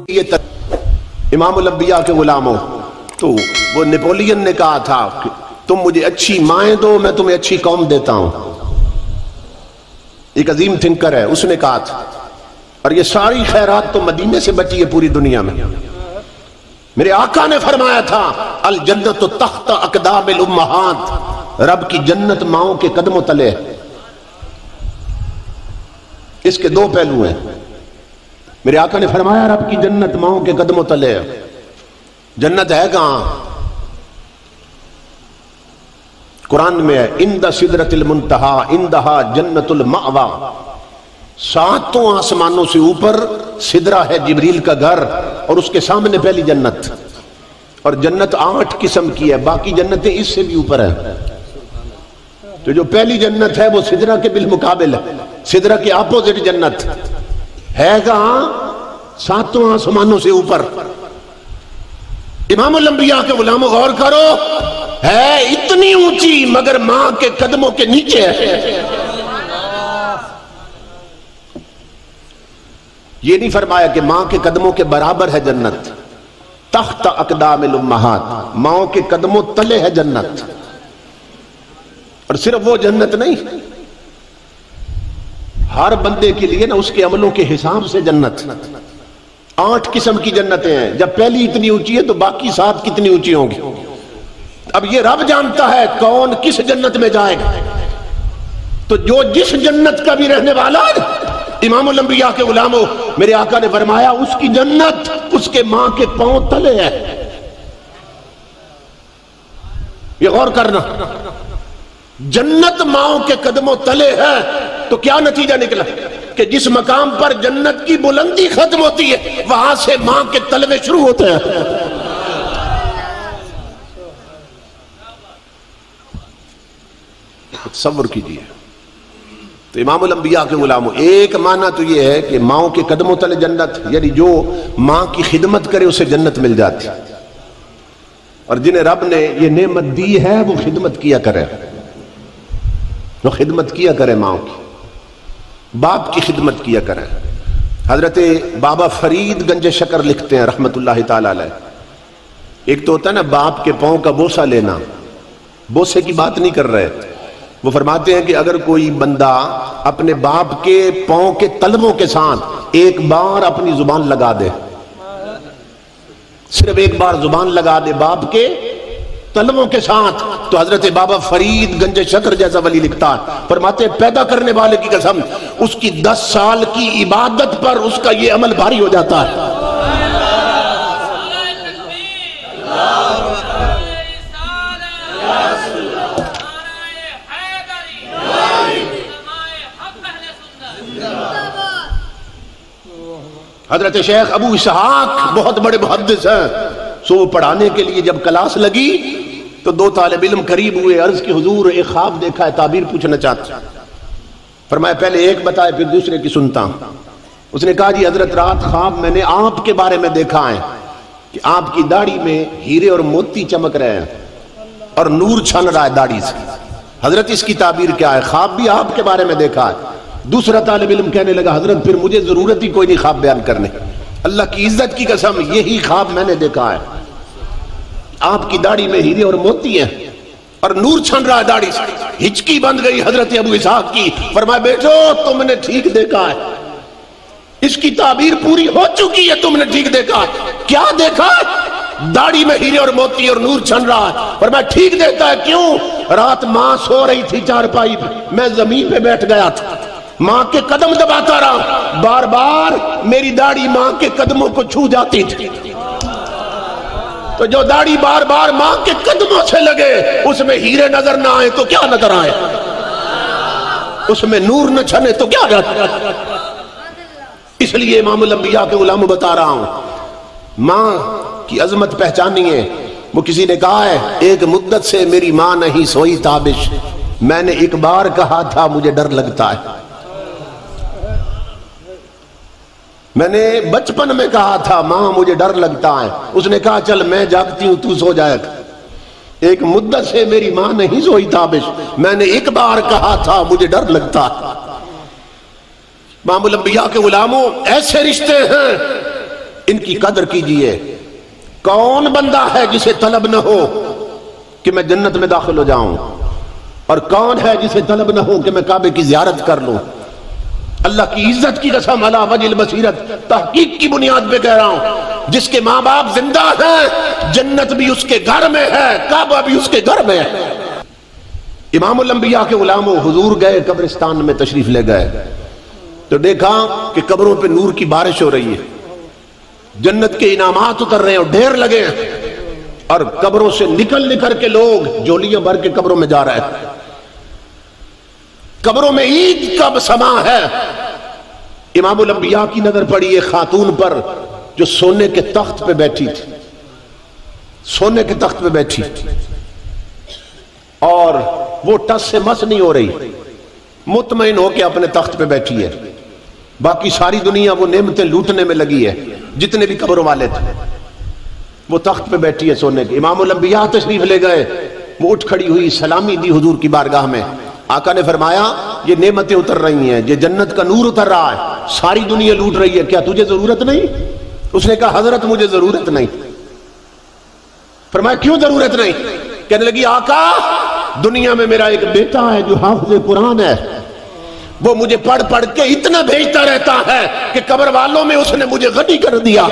یہ امام الانبیاء کے غلاموں، تو وہ نیپولین نے کہا تھا کہ تم مجھے اچھی مائیں دو، میں تمہیں اچھی قوم دیتا ہوں. ایک عظیم تھنکر ہے، اس نے کہا تھا. اور یہ ساری خیرات تو مدینے سے بچی ہے پوری دنیا میں. میرے آقا نے فرمایا تھا الجنت تحت اقدام الامہات، رب کی جنت ماؤں کے قدموں تلے ہے. اس کے دو پہلو ہیں. میرے آقا نے فرمایا رب کی جنت ماؤں کے قدموں تلے ہے. جنت ہے کہاں؟ قرآن میں ہے عند سدرۃ المنتہی عندہا جنت المأوی. ساتوں آسمانوں سے اوپر سدرہ ہے جبریل کا گھر، اور اس کے سامنے پہلی جنت. اور جنت 8 قسم کی ہے، باقی جنتیں اس سے بھی اوپر ہیں. تو جو پہلی جنت ہے وہ سدرہ کے بالمقابل ہے، سدرہ کے اپوزٹ جنت ہے کہاں؟ ساتوں آسمانوں سے اوپر. امام الانبیاء کے غلاموں غور کرو، ہے اتنی اونچی مگر ماں کے قدموں کے نیچے ہے. یہ نہیں فرمایا کہ ماں کے قدموں کے برابر ہے جنت. تحت اقدام الامہات، ماں کے قدموں تلے ہے جنت. اور صرف وہ جنت نہیں، ہر بندے کے لیے نا اس کے عملوں کے حساب سے جنت. 8 قسم کی جنتیں ہیں. جب پہلی اتنی اونچی ہے تو باقی 7 کتنی اونچی ہوں گی؟ اب یہ رب جانتا ہے کون کس جنت میں جائے گا. تو جو جس جنت کا بھی رہنے والا ہے، امام الانبیاء کے غلاموں، میرے آقا نے فرمایا اس کی جنت اس کے ماں کے پاؤں تلے ہے. یہ غور کرنا، جنت ماؤں کے قدموں تلے ہے. تو کیا نتیجہ نکلا کہ جس مقام پر جنت کی بلندی ختم ہوتی ہے وہاں سے ماں کے تلوے شروع ہوتے ہیں. تصور کیجیے. تو امام الانبیاء کے غلاموں، ایک معنی تو یہ ہے کہ ماؤں کے قدموں تلے جنت، یعنی جو ماں کی خدمت کرے اسے جنت مل جاتی. اور جنہیں رب نے یہ نعمت دی ہے وہ خدمت کیا کرے، وہ خدمت کیا کرے. ماں کی، باپ کی خدمت کیا کرے. حضرت بابا فرید گنج شکر لکھتے ہیں رحمت اللہ تعالی علیہ. ایک تو ہوتا ہے نا باپ کے پاؤں کا بوسہ لینا، بوسے کی بات نہیں کر رہے. وہ فرماتے ہیں کہ اگر کوئی بندہ اپنے باپ کے پاؤں کے تلووں کے ساتھ ایک بار اپنی زبان لگا دے، صرف ایک بار زبان لگا دے باپ کے تلووں کے ساتھ، تو حضرت بابا فرید گنج شکر جیسا ولی لکھتا ہے، فرماتے ہیں پیدا کرنے والے کی قسم اس کی 10 سال کی عبادت پر اس کا یہ عمل بھاری ہو جاتا ہے. حضرت شیخ ابو اسحاق بہت بڑے محدث ہیں. سو پڑھانے کے لیے جب کلاس لگی تو 2 طالب علم قریب ہوئے، عرض کی حضور ایک خواب دیکھا ہے، تعبیر پوچھنا چاہتے ہیں. فرمایا پہلے ایک بتائے پھر دوسرے کی سنتا ہوں. اس نے کہا جی حضرت رات خواب میں نے آپ کے بارے میں دیکھا ہے کہ آپ کی داڑھی میں ہیرے اور موتی چمک رہے ہیں اور نور چھن رہا ہے داڑھی سے. حضرت اس کی تعبیر کیا ہے؟ خواب بھی آپ کے بارے میں دیکھا ہے. دوسرا طالب علم کہنے لگا حضرت پھر مجھے ضرورت ہی کوئی نہیں خواب بیان کرنے، اللہ کی عزت کی قسم یہی خواب میں نے دیکھا ہے. آپ کی داڑھی میں ہیرے اور موتی ہیں اور نور چھن رہا ہے داڑھی سے. ہچکی بند گئی حضرت ابو اسحاق کی. فرمایا بیٹو تم نے ٹھیک دیکھا ہے، اس کی تعبیر پوری ہو چکی ہے، تم نے ٹھیک دیکھا ہے. کیا دیکھا ہے؟ داڑھی میں ہیرے اور موتی اور نور چھن رہا ہے. فرمایا ٹھیک دیکھتا ہے. کیوں؟ رات ماں سو رہی تھی چارپائی پہ، میں زمین پہ بیٹھ گیا تھا، ماں کے قدم دباتا رہا، بار بار میری داڑھی ماں کے قدموں کو چھو جاتی تھی. تو جو داڑھی بار بار ماں کے قدموں سے لگے اس میں ہیرے نظر نہ آئے تو کیا نظر آئے، اس میں نور نہ چھنے تو کیا جاتا. اس لیے امام الانبیاء کے غلاموں بتا رہا ہوں، ماں کی عظمت پہچانی ہے. وہ کسی نے کہا ہے ایک مدت سے میری ماں نہیں سوئی تابش، میں نے ایک بار کہا تھا مجھے ڈر لگتا ہے. میں نے بچپن میں کہا تھا ماں مجھے ڈر لگتا ہے، اس نے کہا چل میں جاگتی ہوں تو سو جائے گا. ایک مدت سے میری ماں نہیں سوئی تابش، میں نے ایک بار کہا تھا مجھے ڈر لگتا ہے. امام الانبیاء کے غلاموں ایسے رشتے ہیں، ان کی قدر کیجئے۔ کون بندہ ہے جسے طلب نہ ہو کہ میں جنت میں داخل ہو جاؤں، اور کون ہے جسے طلب نہ ہو کہ میں کعبے کی زیارت کر لوں؟ اللہ کی عزت کی قسم علی وجہ البصیرت، تحقیق کی بنیاد پہ کہہ رہا ہوں، جس کے ماں باپ زندہ ہیں جنت بھی اس کے گھر میں ہے، کعبہ بھی اس کے گھر میں ہے۔ امام الانبیاء کے غلاموں حضور گئے قبرستان میں تشریف لے گئے تو دیکھا کہ قبروں پہ نور کی بارش ہو رہی ہے، جنت کے انعامات اتر رہے ہیں اور ڈھیر لگے ہیں، اور قبروں سے نکل کے لوگ جولیاں بھر کے قبروں میں جا رہے ہیں۔ قبروں میں عید کا سما ہے۔ امام الانبیاء کی نظر پڑی ایک خاتون پر جو سونے کے تخت پہ بیٹھی تھی، سونے کے تخت پہ بیٹھی، اور وہ ٹس سے مس نہیں ہو رہی، مطمئن ہو کے اپنے تخت پہ بیٹھی ہے۔ باقی ساری دنیا وہ نعمتیں لوٹنے میں لگی ہے، جتنے بھی قبروں والے تھے وہ تخت پہ بیٹھی ہے سونے کے۔ امام الانبیاء تشریف لے گئے، وہ اٹھ کھڑی ہوئی، سلامی دی حضور کی بارگاہ میں۔ آقا نے فرمایا یہ نعمتیں اتر رہی ہیں، یہ جنت کا نور اتر رہا ہے، ساری دنیا لوٹ رہی ہے، کیا تجھے ضرورت نہیں؟ اس نے کہا حضرت مجھے ضرورت نہیں۔ فرمایا کیوں ضرورت نہیں؟ کہنے لگی آقا دنیا میں میرا ایک بیٹا ہے جو حافظ قرآن ہے، وہ مجھے پڑھ پڑھ کے اتنا بھیجتا رہتا ہے کہ قبر والوں میں اس نے مجھے غنی کر دیا،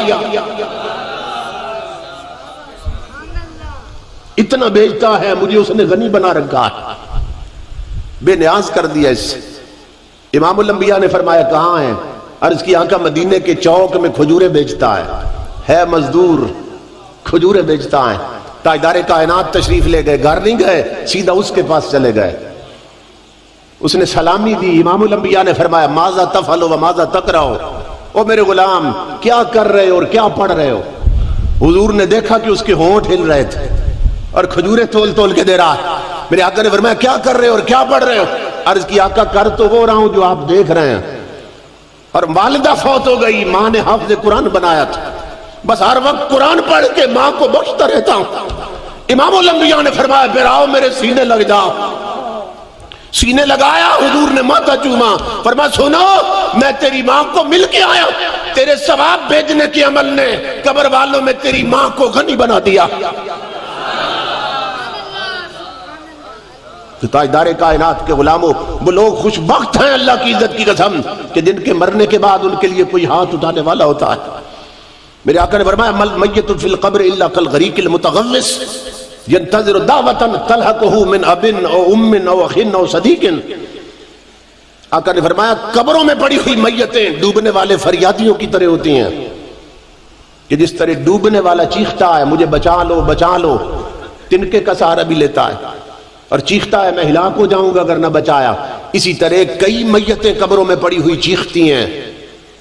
اتنا بھیجتا ہے مجھے اس نے غنی بنا رکھا ہے، بے نیاز کر دیا اس سے۔ امام الانبیاء نے فرمایا کہاں ہے؟ عرض کی آقا مدینے کے چوک میں کھجورے بیچتا ہے مزدور، کھجورے بیچتا ہے۔ تاجدار کائنات تشریف لے گئے، گھر نہیں گئے، سیدھا اس کے پاس چلے گئے، اس نے سلامی دی۔ امام الانبیاء نے فرمایا ماذا تفعل و ماذا تقرأ، او میرے غلام کیا کر رہے ہو اور کیا پڑھ رہے ہو؟ حضور نے دیکھا کہ اس کے ہونٹ ہل رہے تھے اور کھجورے تول تول کے دے رہا ہے۔ میرے آقا نے فرمایا کیا کر رہے ہو اور کیا پڑھ رہے ہو؟ عرض کی آقا کر تو وہ رہا ہوں جو آپ دیکھ رہے ہیں، اور والدہ فوت ہو گئی، ماں نے حافظ قرآن بنایا تھا، بس ہر وقت قرآن پڑھ کے ماں کو بخشتا رہتا ہوں۔ امام الانبیاء نے فرمایا پھر آؤ میرے سینے لگ جاؤ۔ سینے لگایا، حضور نے ماتھا چوما، فرمایا سنو میں تیری ماں کو مل کے آیا، تیرے ثواب بھیجنے کے عمل نے قبر والوں میں تیری ماں کو غنی بنا دیا۔ تاجدار کائنات کے غلاموں، وہ لوگ خوش بخت ہیں اللہ کی عزت کی قسم کہ جن کے مرنے کے بعد ان کے لیے کوئی ہاتھ اٹھانے والا ہوتا ہے۔ میرے آقا نے فرمایا مل میت فی القبر الا کالغریق المتغوص ينتظر دعوة تلحقه من اب او ام او اخ او صدیق۔ آقا نے فرمایا قبروں میں پڑی ہوئی میتیں ڈوبنے والے فریادیوں کی طرح ہوتی ہیں، کہ جس طرح ڈوبنے والا چیختا ہے مجھے بچا لو بچا لو، تنکے کا سہارا بھی لیتا ہے اور چیختا ہے میں ہلاک ہو جاؤں گا اگر نہ بچایا، اسی طرح کئی میتیں قبروں میں پڑی ہوئی چیختی ہیں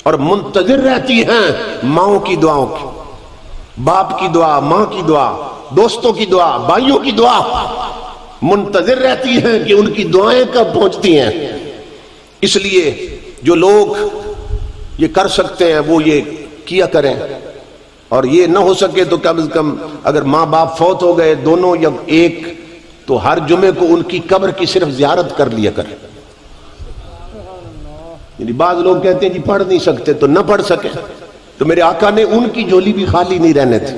اور منتظر رہتی ہیں ماؤں کی دعاؤں کی، باپ کی دعا، ماں کی دعا، دوستوں کی دعا، بھائیوں کی دعا، منتظر رہتی ہیں کہ ان کی دعائیں کب پہنچتی ہیں۔ اس لیے جو لوگ یہ کر سکتے ہیں وہ یہ کیا کریں، اور یہ نہ ہو سکے تو کم از کم اگر ماں باپ فوت ہو گئے دونوں یا ایک، تو ہر جمعے کو ان کی قبر کی صرف زیارت کر لیا کریں۔ یعنی بعض لوگ کہتے ہیں جی پڑھ نہیں سکتے تو نہ پڑھ سکے، تو میرے آقا نے ان کی جھولی بھی خالی نہیں رہنے تھی۔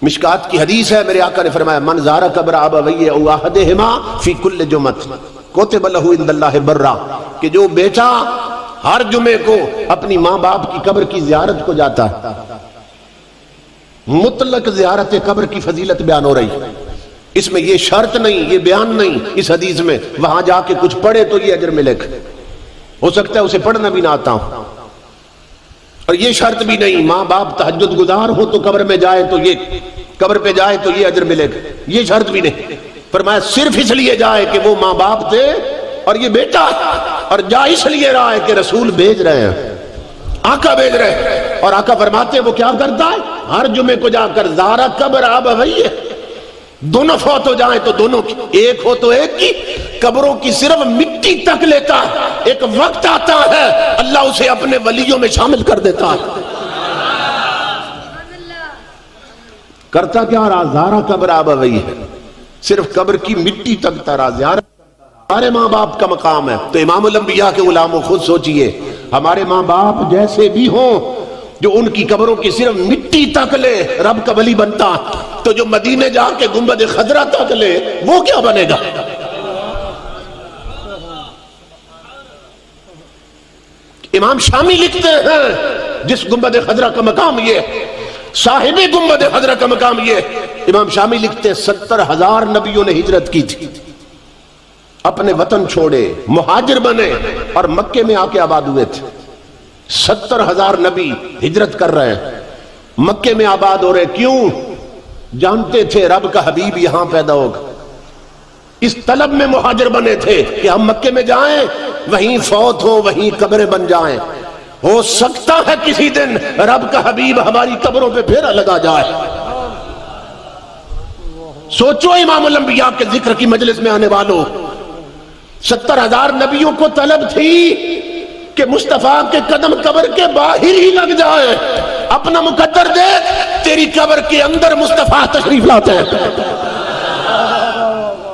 مشکات کی حدیث ہے، میرے آقا نے فرمایا من زار قبر ابویہ او احدہما فی کل جمعۃ کتب لہ عند اللہ برا، کہ جو بیٹا ہر جمعے کو اپنی ماں باپ کی قبر کی زیارت کو جاتا ہے، مطلق زیارت قبر کی فضیلت بیان ہو رہی ہے، اس میں یہ شرط نہیں، یہ بیان نہیں اس حدیث میں وہاں جا کے کچھ پڑھے تو یہ اجر ملے گا، ہو سکتا ہے اسے پڑھنا بھی نہ آتا ہوں، اور یہ شرط بھی نہیں ماں باپ تہجد گزار ہو تو قبر میں جائے تو یہ قبر پہ جائے تو یہ اجر ملے گا، یہ شرط بھی نہیں۔ فرمایا صرف اس لیے جائے کہ وہ ماں باپ تھے اور یہ بیٹا، اور جا اس لیے رہا ہے کہ رسول بھیج رہے ہیں، آقا بھیج رہے ہیں، اور آقا فرماتے ہیں وہ کیا کرتا ہے ہر جمعے کو جا کر زارا قبر ابویہ، دونوں فوت ہو جائیں تو دونوں کی، ایک ہو تو ایک کی، قبروں کی صرف مٹی تک لیتا ہے، ایک وقت آتا ہے اللہ اسے اپنے ولیوں میں شامل کر دیتا ہے۔ کرتا کیا رہا زارا قبر ابویہ ہے، صرف قبر کی مٹی تک ترا، زیارت سارے ماں باپ کا مقام ہے۔ تو امام الانبیاء کے غلاموں خود سوچئے ہمارے ماں باپ جیسے بھی ہوں، جو ان کی قبروں کی صرف مٹی تک لے رب کا ولی بنتا، تو جو مدینے جا کے گنبد خضرا تک لے وہ کیا بنے گا؟ امام شامی لکھتے ہیں جس گنبد خضرا کا مقام یہ، صاحب گنبد خضرا کا مقام یہ، امام شامی لکھتے ہیں 70,000 نبیوں نے ہجرت کی تھی، اپنے وطن چھوڑے، مہاجر بنے اور مکے میں آ کے آباد ہوئے تھے۔ 70,000 نبی ہجرت کر رہے ہیں، مکے میں آباد ہو رہے، کیوں؟ جانتے تھے رب کا حبیب یہاں پیدا ہوگا، اس طلب میں مہاجر بنے تھے کہ ہم مکے میں جائیں، وہیں فوت ہو، وہیں قبریں بن جائیں، ہو سکتا ہے کسی دن رب کا حبیب ہماری قبروں پہ پھیرا لگا جائے۔ سوچو امام الانبیاء کے ذکر کی مجلس میں آنے والوں، 70,000 نبیوں کو طلب تھی کہ مصطفیٰ کے قدم قبر کے باہر ہی لگ جائے، اپنا مقدر دیکھ، تیری قبر کے اندر مصطفیٰ تشریف لاتے ہیں۔